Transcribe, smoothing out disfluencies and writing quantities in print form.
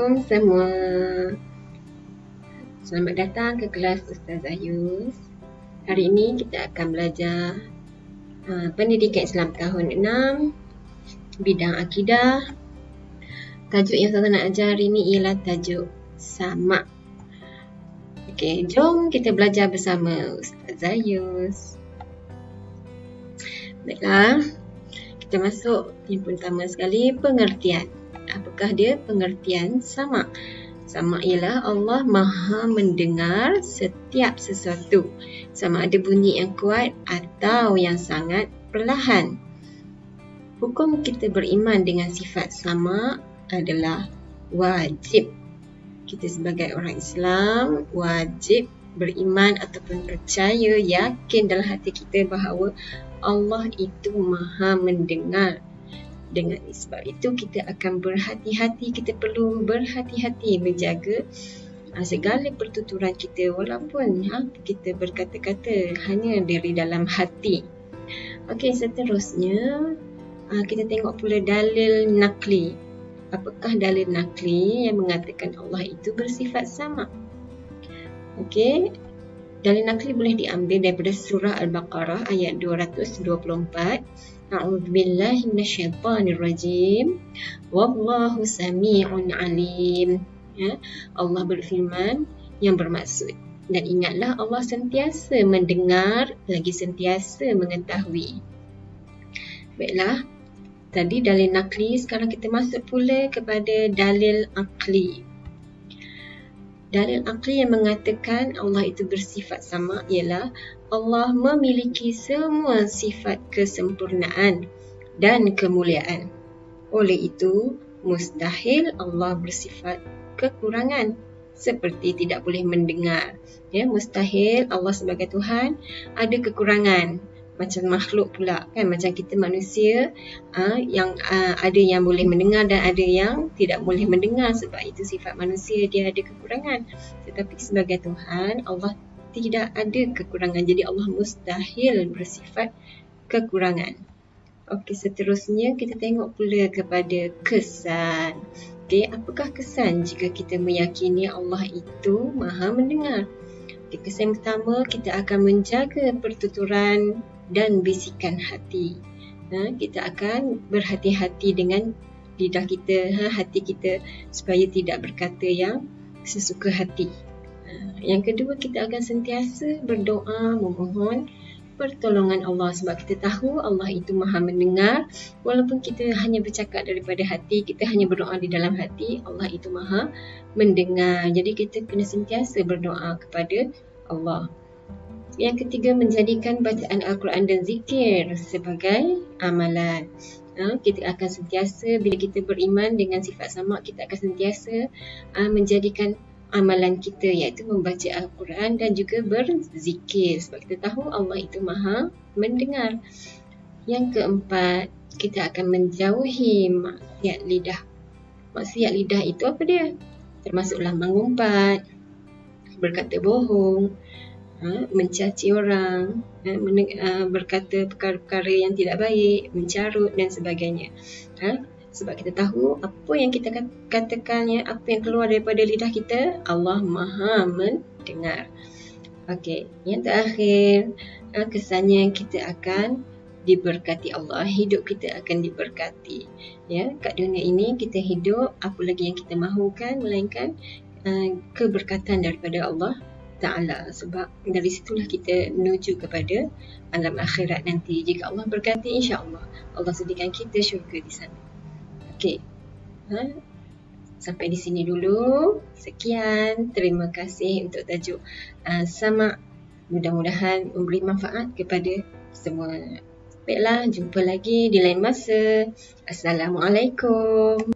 Assalamualaikum semua. Selamat datang ke kelas Ustazah Yus. Hari ini kita akan belajar Pendidikan Islam tahun 6, bidang akidah. Tajuk yang saya nak ajar hari ini ialah tajuk Sama'. Okey, jom kita belajar bersama Ustazah Yus. Baiklah, kita masuk yang pertama sekali, pengertian. Apakah dia pengertian sama'? Sama' ialah Allah Maha mendengar setiap sesuatu, sama ada bunyi yang kuat atau yang sangat perlahan. Hukum kita beriman dengan sifat sama' adalah wajib. Kita sebagai orang Islam wajib beriman ataupun percaya, yakin dalam hati kita bahawa Allah itu Maha mendengar. Dengan sebab itu kita akan berhati-hati, kita perlu berhati-hati menjaga segala pertuturan kita walaupun kita berkata-kata hanya dari dalam hati. Okey, seterusnya kita tengok pula dalil nakli. Apakah dalil nakli yang mengatakan Allah itu bersifat sama'? Okey, dalil nakli boleh diambil daripada surah Al-Baqarah ayat 224. A'udzubillahi minasyaitonirrajim. Wallahu sami'un alim. Allah berfirman yang bermaksud, dan ingatlah Allah sentiasa mendengar lagi sentiasa mengetahui. Baiklah, tadi dalil nakli, sekarang kita masuk pula kepada dalil akli. Dalil akli yang mengatakan Allah itu bersifat sama' ialah Allah memiliki semua sifat kesempurnaan dan kemuliaan. Oleh itu, mustahil Allah bersifat kekurangan seperti tidak boleh mendengar. Mustahil Allah sebagai Tuhan ada kekurangan. Macam makhluk pula kan, macam kita manusia yang ada yang boleh mendengar dan ada yang tidak boleh mendengar, sebab itu sifat manusia dia ada kekurangan. Tetapi sebagai Tuhan Allah tidak ada kekurangan, jadi Allah mustahil bersifat kekurangan. Okey, seterusnya kita tengok pula kepada kesan. Okey, apakah kesan jika kita meyakini Allah itu Maha mendengar? Okey, kesan pertama, kita akan menjaga pertuturan dan bisikan hati. Kita akan berhati-hati dengan lidah kita, hati kita, supaya tidak berkata yang sesuka hati. Yang kedua, kita akan sentiasa berdoa memohon pertolongan Allah, sebab kita tahu Allah itu Maha mendengar. Walaupun kita hanya bercakap daripada hati, kita hanya berdoa di dalam hati, Allah itu Maha mendengar. Jadi kita kena sentiasa berdoa kepada Allah. Yang ketiga, menjadikan bacaan Al-Quran dan zikir sebagai amalan. Kita akan sentiasa, bila kita beriman dengan sifat sama', kita akan sentiasa menjadikan amalan kita, iaitu membaca Al-Quran dan juga berzikir, sebab kita tahu Allah itu Maha mendengar. Yang keempat, kita akan menjauhi maksiat lidah. Maksiat lidah itu apa dia? Termasuklah mengumpat, berkata bohong, mencaci orang, berkata perkara-perkara yang tidak baik, mencarut dan sebagainya. Sebab kita tahu apa yang kita katakan, apa yang keluar daripada lidah kita, Allah Maha mendengar. Okey, yang terakhir, kesannya kita akan diberkati Allah, hidup kita akan diberkati. Kat dunia ini kita hidup, apa lagi yang kita mahukan melainkan keberkatan daripada Allah Ta'ala, sebab dari situlah kita menuju kepada alam akhirat nanti. Jika Allah berkati, insya-Allah Allah sediakan kita syurga di sana. Okey, sampai di sini dulu. Sekian, terima kasih untuk tajuk sama'. Mudah-mudahan memberi manfaat kepada semua. Baiklah, jumpa lagi di lain masa. Assalamualaikum.